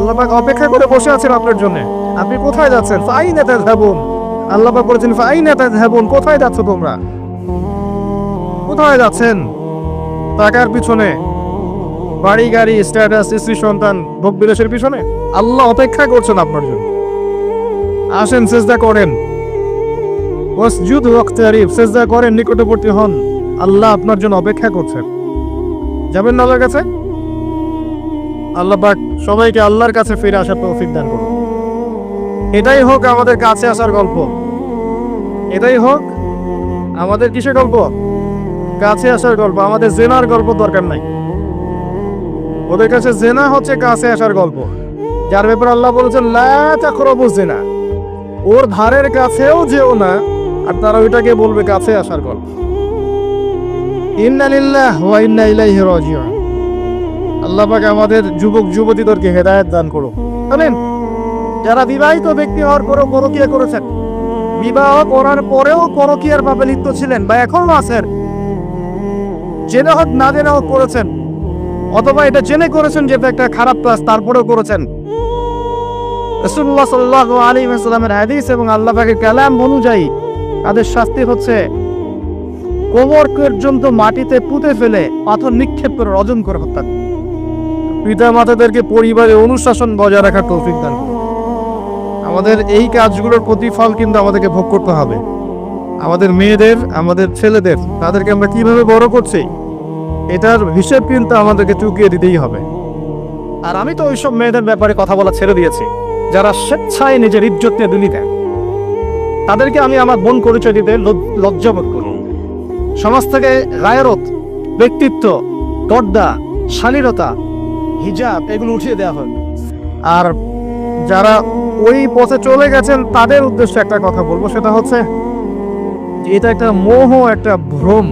আল্লাহ পাক অপেক্ষা করে বসে আছেন আপনার জন্য। আপনি কোথায় যাচ্ছেন? ফাইনা তাযহাবুন, আল্লাহ পাক বলেছেন ফাইনা তাযহাবুন, কোথায় যাচ্ছ তোমরা? কোথায় যাচ্ছেন? টাকার পিছনে, বাড়ি গাড়ি, স্ট্যাটাস, স্ত্রী সন্তান, ভোগ বিলাসের পিছনে? আল্লাহ অপেক্ষা করছেন আপনার জন্য। আসেন সিজদা করেন, ওয়াসজুদ ওয়াকতারিব, সিজদা করেন, নিকটবর্তী হন। আল্লাহ আপনার জন্য অপেক্ষা করছেন। যাবেন না আল্লাহর কাছে? আল্লাহ পাক সবাইকে আল্লাহর কাছে ফিরে আসার তৌফিক দান করুন। এটাই হোক আমাদের কাছে আসার গল্প, এটাই হোক আমাদের কিসের গল্প? কাছে আসার গল্প। আমাদের জেনার গল্প দরকার নাই। ওদের কাছে জেনা হচ্ছে কাছে আসার গল্প, যার ব্যাপারে আল্লাহ বলেছেন লা তাকরাবু জিনা, ওর ধারের কাছেও যেও না, আর তারা ওইটাকে বলবে কাছে আসার গল্প। ইন্না লিল্লাহি ওয়া ইন্না ইলাইহি রাজিউন। আল্লাহ পাক আমাদের যুবক যুবতীদেরকে হেদায়েত দান করুন। জানেন, যারা বিবাহিত ব্যক্তি হওয়ার পরেও পরকীয়া করেছেন, বিবাহ করার পরেও পরকীয়ার ভাবে লিপ্ত ছিলেন বা এখনো আছেন, জেনে হোক না জেনে হোক করেছেন, অথবা এটা জেনে করেছেন যেটা একটা খারাপ কাজ, তারপরেও করেছেন, রাসূলুল্লাহ সাল্লাল্লাহু আলাইহি ওয়াসাল্লামের হাদিস এবং আল্লাহ পাকের কালাম অনুযায়ী তাদের শাস্তি হচ্ছে কোমর পর্যন্ত মাটিতে পুঁতে ফেলে পাথর নিক্ষেপ করে রজন করে হত্যা। পিতা মাতাদেরকে পরিবারে অনুশাসন বজায় রাখার তৌফিক দান করুন। আমাদের এই কাজগুলোর প্রতিফল কিন্তু আমাদেরকে ভোগ করতে হবে। আমাদের মেয়েদের, আমাদের ছেলেদের, তাদেরকে আমরা কিভাবে বড় করছি এটার হিসেব কিন্তু আমাদেরকে চুকিয়ে দিতেই হবে। আর আমি তো ওইসব মেয়েদের ব্যাপারে কথা বলা ছেড়ে দিয়েছি যারা স্বেচ্ছায় নিজের ইজ্জত নিয়ে দুলি দেন। তাদেরকে আমি আমার বোন পরিচয় দিতে লজ্জাবোধ করি। সমাজ থেকে গায়রত, ব্যক্তিত্ব, পর্দা, শালীনতা, হিজাব এগুলো উঠিয়ে দেওয়া হয়। আর যারা ওই পথে চলে গেছেন তাদের উদ্দেশ্যে একটা কথা বলবো, সেটা হচ্ছে যে এটা একটা মোহ, একটা ভ্রম।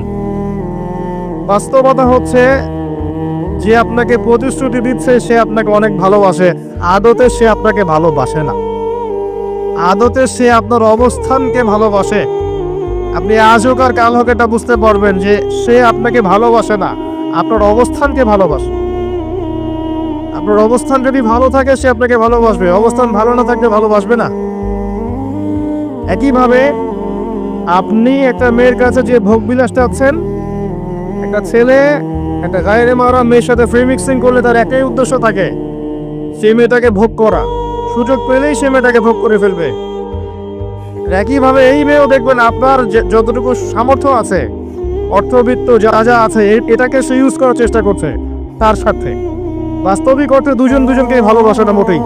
বাস্তবতা হচ্ছে যে আপনাকে প্রতিশ্রুতি দিচ্ছে সে আপনাকে অনেক ভালোবাসে, আদতে সে আপনাকে ভালোবাসে না। আদতে সে আপনার অবস্থানকে ভালোবাসে। আপনি আজ হোক আর কাল হোক এটা বুঝতে পারবেন যে সে আপনাকে ভালোবাসে না, আপনার অবস্থানকে ভালোবাসে। আপনার অবস্থান যদি ভালো থাকে সে আপনাকে ভালোবাসবে, অবস্থান ভালো না থাকলে ভালোবাসবে না। একইভাবে আপনি একটা মেয়ের কাছে যে ভোগবিলাস চাচ্ছেন, একটা ছেলে একটা গায়েরে মারা মেয়ের সাথে ফ্রি মিক্সিং করলে তার একই উদ্দেশ্য থাকে, সেই মেয়েটাকে ভোগ করা। সুযোগ পেলেই সে মেয়েটাকে ভোগ করে ফেলবে। একইভাবে এই মেয়েও দেখবেন আপনার যতটুকু সামর্থ্য আছে, অর্থবিত্ত যা যা আছে, এটাকে সে ইউজ করার চেষ্টা করছে তার সাথে। বাস্তবিক অর্থে দুজন দুজনকে ভালোবাসে না মোটেই,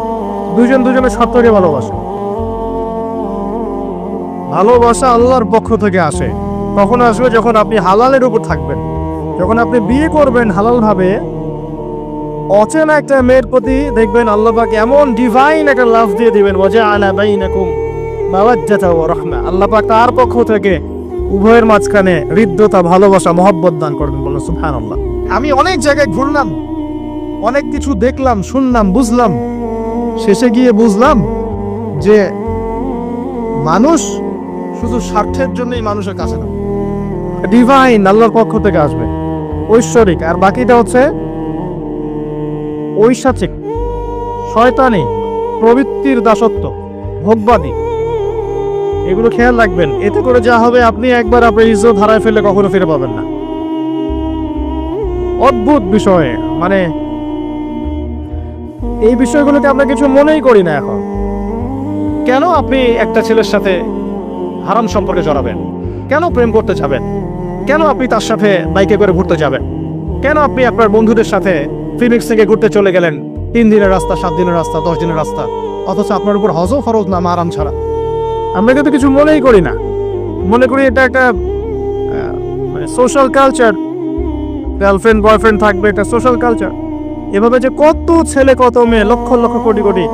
দুজন দুজনের স্বার্থকে ভালোবাসে। ভালোবাসা আল্লাহর পক্ষ থেকে আসে। তখন আসবে যখন আপনি হালালের উপর থাকবেন, যখন আপনি বিয়ে করবেন হালাল ভাবে। অচেনা একটা মেয়ের প্রতি দেখবেন আল্লাহ পাক এমন ডিভাইন একটা লাভ দিয়ে দিবেন, ওয়াজআলা বাইনাকুম মাওয়াজ্জাতা ওয়া রাহমা। আল্লাহ পাক তার পক্ষ থেকে উভয়ের মাঝখানে হৃদ্যতা, ভালোবাসা, মহব্বত দান করবেন। বলুন সুবহানাল্লাহ। আমি অনেক জায়গায় ঘুরলাম, অনেক কিছু দেখলাম, শুনলাম, বুঝলাম। শেষে গিয়ে বুঝলাম যে মানুষ শুধু স্বার্থের জন্যই মানুষের কাছে না, ডিভাইন আল্লাহর পক্ষ থেকে আসবে, ঐশ্বরিক। আর বাকিটা হচ্ছে ঐশাচিক, শয়তানি, প্রবৃত্তির দাসত্ব, ভোগবাদী। এগুলো খেয়াল রাখবেন। এতে করে যা হবে, আপনি একবার আপনার ইজ্জত হারায় ফেললে কখনো ফিরে পাবেন না। অদ্ভুত বিষয়, মানে এই বিষয়গুলোকে আমরা কিছু মনেই করি না এখন। কেন আপনি একটা ছেলের সাথে হারাম সম্পর্কে জড়াবেন? কেন প্রেম করতে যাবেন? কেন আপনি তার সাথে বাইকে করে ঘুরতে যাবেন? কেন আপনি আপনার বন্ধুদের সাথে ফিনিক্স থেকে ঘুরতে চলে গেলেন? 3 দিনের রাস্তা, 7 দিনের রাস্তা, 10 দিনের রাস্তা, অথচ আপনার উপর হজও ফরজ না আরাম ছাড়া। আমরা কিন্তু কিছু মনেই করি না। মনে করি এটা একটা সোশ্যাল কালচার, গার্লফ্রেন্ড বয়ফ্রেন্ড থাকবে, এটা সোশ্যাল কালচার। এভাবে যে কত ছেলে কত মেয়ে, লক্ষ লক্ষ কোটি কোটি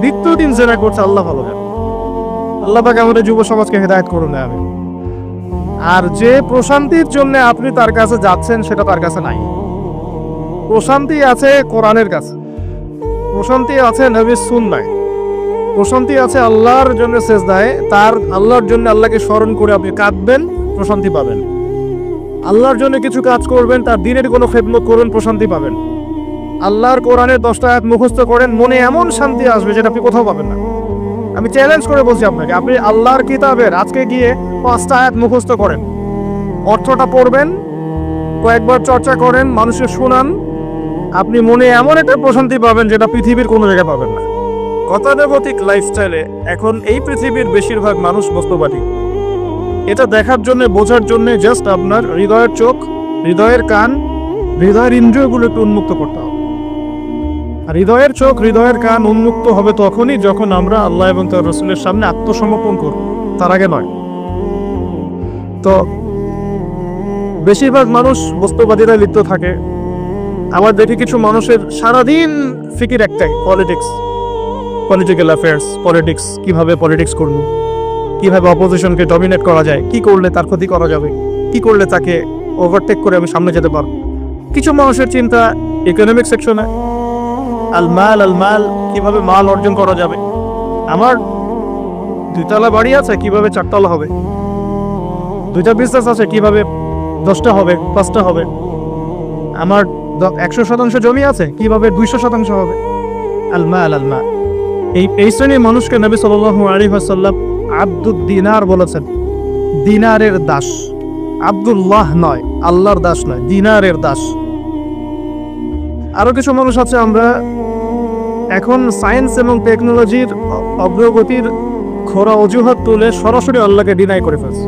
নিত্যদিন জেনা করছে, আল্লাহ ভালো জানে। আল্লাহ পাক আমাদের যুব সমাজকে হেদায়েত করুন। আমি আর যে প্রশান্তির জন্য আপনি তার কাছে যাচ্ছেন সেটা তার কাছে নাই। প্রশান্তি আছে কোরআনের কাছে, প্রশান্তি আছে নবীর সুন্নায়, প্রশান্তি আছে আল্লাহর জন্য সেজদায়। তার আল্লাহর জন্য আল্লাহকে স্মরণ করে আপনি কাঁদবেন, প্রশান্তি পাবেন। আল্লাহর জন্য কিছু কাজ করবেন, তার দিনের কোনো খেদমত করবেন, প্রশান্তি পাবেন। আল্লাহর কোরআনের 10টা আয়াত মুখস্থ করেন, মনে এমন শান্তি আসবে যেটা আপনি কোথাও পাবেন না। আমি চ্যালেঞ্জ করে বলছি আপনাকে, আপনি আল্লাহর কিতাবের আজকে গিয়ে 5টা আয়াত মুখস্থ করেন, অর্থটা পড়বেন, কয়েকবার চর্চা করেন, মানুষকে শোনান, আপনি মনে এমন একটা প্রশান্তি পাবেন যেটা পৃথিবীর কোনো জায়গায় পাবেন না। গতানুগতিক লাইফস্টাইলে এখন এই পৃথিবীর বেশিরভাগ মানুষ বস্তুবাদী। এটা দেখার জন্য, বোঝার জন্য জাস্ট আপনার হৃদয়ের চোখ, হৃদয়ের কান, হৃদয়ের ইন্দ্রিয়গুলো একটু উন্মুক্ত করতে হবে। আর হৃদয়ের চোখ, হৃদয়ের কান উন্মুক্ত হবে তখনই যখন আমরা আল্লাহ এবং তার রাসূলের সামনে আত্মসমর্পণ করব, তার আগে নয়। তো বেশিরভাগ মানুষ বস্তুবাদীরা লিপ্ত থাকে। আবার দেখি কিছু মানুষের সারাদিন ফিকির একটাই, পলিটিক্স, পলিটিক্যাল অ্যাফেয়ার্স, পলিটিক্স, কিভাবে পলিটিক্স করব, কিভাবে অপোজিশনকে ডমিনেট করা যায়, কি করলে তার ক্ষতি করা যাবে, কি করলে তাকে ওভারটেক করে আমি সামনে যেতে পারবো। কিছু মানুষের চিন্তা ইকোনমিক সেকশনে, আল মাল, কিভাবে মাল অর্জন করা যাবে। আমার 2তলা বাড়ি আছে, কিভাবে 4তলা হবে। 2টা বিজনেস আছে, কিভাবে 10টা হবে, 5টা হবে। আমার 100% জমি আছে, কিভাবে 200% হবে। আল মাল। এই শ্রেণীর মানুষকে নবী সাল্লাল্লাহু আলাইহি ওয়াসাল্লাম আব্দুদ দিনার বলেছেন, দিনারের দাস। আব্দুল্লাহ নয়, আল্লাহর দাস নয়, দিনারের দাস। আরো কিছু মানুষ আছে, আমরা এখন সায়েন্স এবং টেকনোলজির অগ্রগতির খোরা অজুহাত তুলে সরাসরি আল্লাহকে ডিনাই করে ফেলছে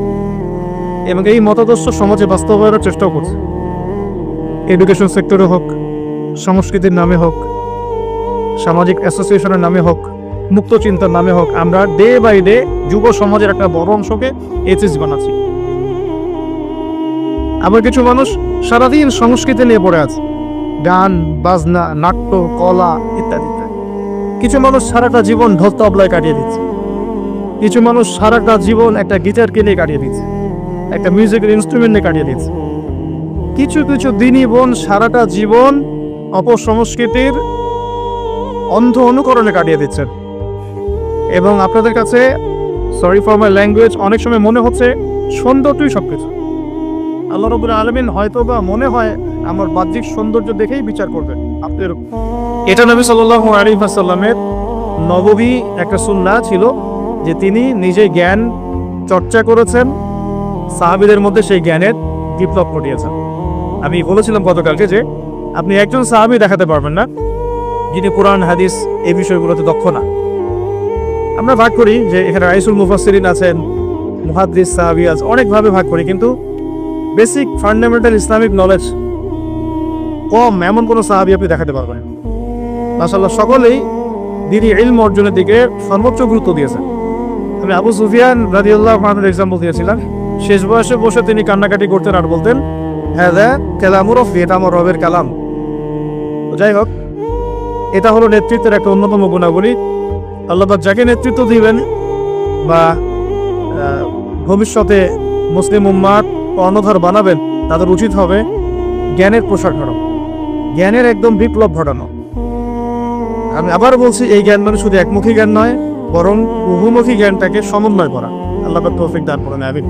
এবং এই মতাদর্শ সমাজে বাস্তবায়নের চেষ্টাও করছে। এডুকেশন সেক্টরে হোক, সংস্কৃতির নামে হোক, সামাজিক অ্যাসোসিয়েশনের নামে হোক, মুক্ত চিন্তার নামে হোক, আমরা ডে বাই ডে যুব সমাজের একটা বড় অংশকে এথিস্ট বানাচ্ছি। আবার কিছু মানুষ সারাদিন সংস্কৃতি নিয়ে পড়ে আছে, গান বাজনা, নাট্য, কলা ইত্যাদি ইত্যাদি। কিছু মানুষ সারাটা জীবন ঢোল তবলায় কাটিয়ে দিচ্ছে, কিছু মানুষ সারাটা জীবন একটা গিটারকে নিয়ে কাটিয়ে দিচ্ছে, একটা মিউজিক্যাল ইনস্ট্রুমেন্ট নিয়ে কাটিয়ে দিচ্ছে। কিছু কিছু দিনী বোন সারাটা জীবন অপসংস্কৃতির অন্ধ অনুকরণে কাটিয়ে দিচ্ছেন। এবং আপনাদের কাছে, সরি ফর মাই ল্যাঙ্গুয়েজ, অনেক সময় মনে হচ্ছে সৌন্দর্যই সবকিছু। আল্লাহ রাব্বুল আলামিন হয়তো বা মনে হয় আমার বাহ্যিক সৌন্দর্য দেখেই বিচার করবেন। আপনার এটা নবী সাল্লাল্লাহু আলাইহি ওয়াসাল্লামের নববী একটা সুন্নাহ ছিল যে তিনি নিজে জ্ঞান চর্চা করেছেন, সাহাবীদের মধ্যে সেই জ্ঞানের বিপ্লব ঘটিয়েছেন। আমি বলেছিলাম গতকালকে যে আপনি একজন সাহাবী দেখাতে পারবেন না যিনি কোরআন হাদিস এই বিষয়গুলোতে দক্ষ না। আমরা ভাগ করি যে এখানে রাইসুল মুফাসসিরিন আছেন, মুহাদ্দিস, সাহাবী আছে, অনেকভাবে ভাগ করি, কিন্তু বেসিক ফান্ডামেন্টাল ইসলামিক নলেজ কম এমন কোনো সাহাবী আপনি দেখাতে পারবেন না। মাশাআল্লাহ সকলেই দ্বীনি ইলম অর্জনের দিকে সর্বোচ্চ গুরুত্ব দিয়েছেন। আমি আবু সুফিয়ান রাদিয়াল্লাহু আনহুর এক্সাম্পল দিয়েছিলাম। শেষ বয়সে বসে তিনি কান্নাকাটি করতেন আর বলতেন, হাযা কালামু রাব্বি, এটা আমার রবের কালাম। যাই হোক, এটা হলো নেতৃত্বের একটা অন্যতম গুণাবলী। আল্লাহ পাক যাকে নেতৃত্ব দিবেন বা ভবিষ্যতে মুসলিম উম্মাত কর্ণধার বানাবেন, তাদের উচিত হবে জ্ঞানের প্রসার ঘটানো, জ্ঞানের একদম বিপ্লব ঘটানো। আমি আবার বলছি, এই জ্ঞান মানে শুধু একমুখী জ্ঞান নয়, বরং বহুমুখী জ্ঞানটাকে সমন্বয় করা। আল্লাহ পাক তৌফিক দান করুন, আমিন।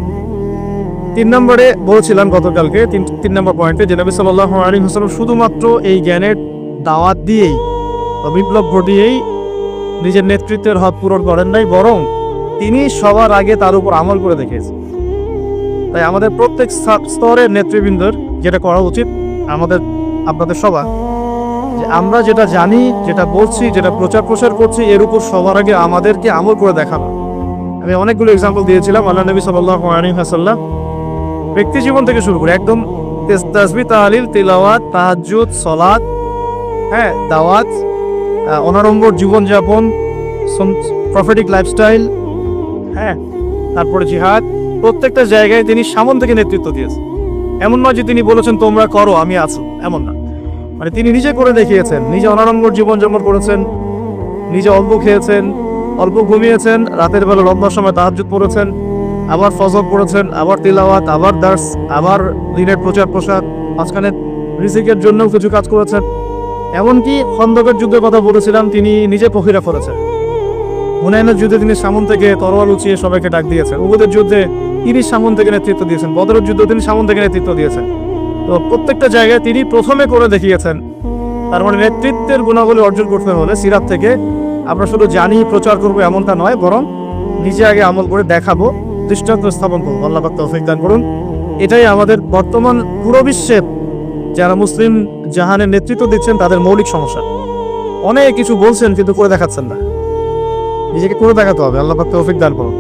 3 নম্বরে বলেছিলাম গতকালকে, 3 নম্বর পয়েন্টে, যে নবী সাল্লাল্লাহু আলাইহি ওয়াসাল্লাম শুধুমাত্র এই জ্ঞানের দাওয়াত দিয়েই বা বিপ্লব ঘটিয়েই নিজের নেতৃত্বের হক পূরণ করেন নাই, বরং তিনি সবার আগে তার উপর আমল করে দেখিয়েছেন। তাই আমাদের প্রত্যেক স্তরের নেতৃবৃন্দের যেটা করা উচিত, আমাদের আপনাদের সবার, যে আমরা যেটা জানি, যেটা বলছি, যেটা প্রচার করছি, এর উপর সবার আগে আমাদেরকে আমল করে দেখানো। আমি অনেকগুলো এক্সাম্পল দিয়েছিলাম। আল্লাহ নবী সাল্লাল্লাহু আলাইহি ওয়াসাল্লাম ব্যক্তি জীবন থেকে শুরু করে একদম তাসবিহ, তাহলিল, তিলাওয়াত, তাহাজ্জুদ, সালাত, দাওয়াত, অনাড়ম্বর জীবনযাপন, প্রফেটিক লাইফস্টাইল, তারপরে জিহাদ, প্রত্যেকটা জায়গায় তিনি সামন থেকে নেতৃত্ব দিয়েছেন। এমন নয় যে তিনি বলেছেন তোমরা করো আমি আছো, এমন না। মানে তিনি নিজে করে দেখিয়েছেন, নিজে অনাড়ম্বর জীবনযাপন করেছেন, নিজে অল্প খেয়েছেন, অল্প ঘুমিয়েছেন, রাতের বেলা লম্বা সময় তাহাজ্জুদ পড়েছেন, আবার ফজর পড়েছেন, আবার তিলাওয়াত, আবার দার্স, আবার দিনের প্রসার, মাঝখানে রিজিকের জন্য কিছু কাজ করেছেন। এমনকি খন্দকের যুদ্ধের কথা বলেছিলাম, তিনি নিজে পখিরা করেছেন। হুনাইনের যুদ্ধে তিনি সামন থেকে তরোয়াল উঁচিয়ে সবাইকে ডাক দিয়েছেন। উহুদের যুদ্ধে তিনি সামন থেকে নেতৃত্ব দিয়েছেন। বদরের যুদ্ধে তিনি সামন থেকে নেতৃত্ব দিয়েছেন। তো প্রত্যেকটা জায়গায় তিনি প্রথমে করে দেখিয়েছেন তার মানে নেতৃত্বের গুণাবলী অর্জন করতে হলে সিরাত থেকে আমরা শুধু জানি প্রচার করবো এমনটা নয়, বরং নিজে আগে আমল করে দেখাবো, দৃষ্টান্ত স্থাপন করবো। আল্লাহ পাক তৌফিক দান করুন। এটাই আমাদের বর্তমান পুরো বিশ্বের যারা মুসলিম জাহানের নেতৃত্ব দিচ্ছেন তাদের মৌলিক সমস্যা। অনেক কিছু বলছেন কিন্তু করে দেখাচ্ছেন না, নিজেকে করে দেখাতে হবে। আল্লাহ পাক তৌফিক দান করুন।